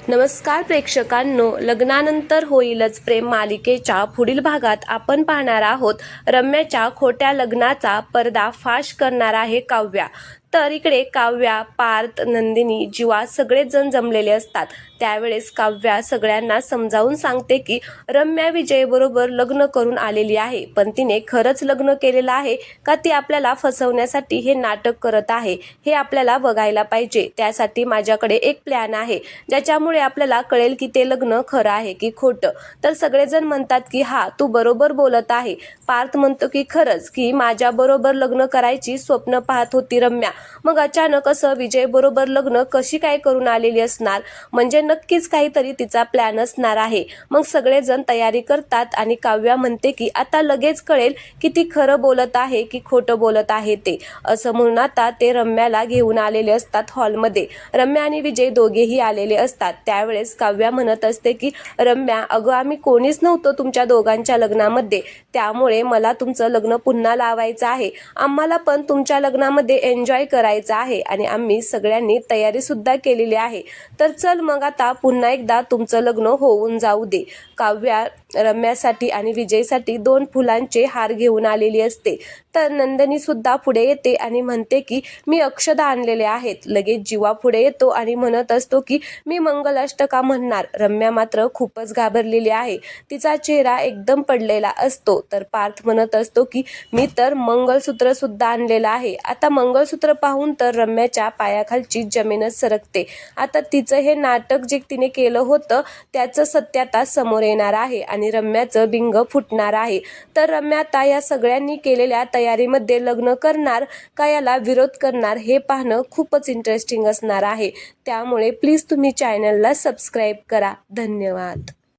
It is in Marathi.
नमस्कार प्रेक्षकांनो, लग्नानंतर होईलच प्रेम मालिकेच्या पुढील भागात आपण पाहणार आहोत रम्याच्या खोट्या लग्नाचा पर्दाफाश करणार आहे काव्या। तर इकडे काव्या, पार्थ, नंदिनी, जीवा सगळेच जण जमलेले असतात। त्यावेळेस काव्या सगळ्यांना समजावून सांगते की रम्या विजय बरोबर लग्न करून आलेली आहे, पण तिने खरंच लग्न केलेलं आहे का ती आपल्याला फसवण्यासाठी हे नाटक करत आहे हे आपल्याला बघायला पाहिजे। त्यासाठी माझ्याकडे एक प्लॅन आहे ज्याच्यामुळे आपल्याला कळेल की ते लग्न खरं आहे की खोटं। तर सगळेजण म्हणतात की हा तू बरोबर बोलत आहे। पार्थ म्हणतो की खरंच की माझ्या बरोबर लग्न करायची स्वप्न पाहत होती रम्या, मग अचानक असं विजय बरोबर लग्न कशी काय करून आलेली असणार, म्हणजे नक्कीच काहीतरी तिचा प्लॅन असणार आहे। मग सगळेजण तयारी करतात आणि काव्या म्हणते की आता लगेच कळेल की ती खरं बोलत आहे की खोटं बोलत आहे ते, असं म्हणून आता ते रम्याला घेऊन आलेले असतात हॉलमध्ये। रम्या आणि विजय दोघेही आलेले असतात। त्यावेळेस काव्या म्हणत असते की रम्या, अगं आम्ही कोणीच नव्हतो तुमच्या दोघांच्या लग्नामध्ये, त्यामुळे मला तुमचं लग्न पुन्हा लावायचं आहे। आम्हाला पण तुमच्या लग्नामध्ये एन्जॉय करायचं आहे आणि आम्ही सगळ्यांनी तयारी सुद्धा केलेली आहे। तर चल मग आता पुन्हा एकदा तुमचं लग्न होऊन जाऊ दे। काव्या रम्यासाठी आणि विजयसाठी 2 फुलांचे हार घेऊन आलेली असते। तर नंदिनी सुद्धा पुढे येते आणि म्हणते की मी अक्षदा आणलेले आहेत। लगेच जीवा पुढे येतो आणि म्हणत असतो की मी मंगलाष्टका म्हणणार। रम्या मात्र खूपच घाबरलेली आहे, तिचा चेहरा एकदम पडलेला असतो। तर पार्थ म्हणत असतो की मी तर मंगळसूत्र सुद्धा आणलेलं आहे। आता मंगळसूत्र पाहून तर रम्याच्या पायाखालची जमीनच सरकते। आता तिचं हे नाटक जे तिने केलं होतं त्याचं सत्य आता समोर येणार आहे आणि रम्याचं बिंग फुटणार आहे। तर रम्या आता या सगळ्यांनी केलेल्या तयारीमध्ये लग्न करणार का याला विरोध करणार हे पाहणं खूपच इंटरेस्टिंग असणार आहे। त्यामुळे प्लीज तुम्ही चॅनलला सबस्क्राईब करा। धन्यवाद।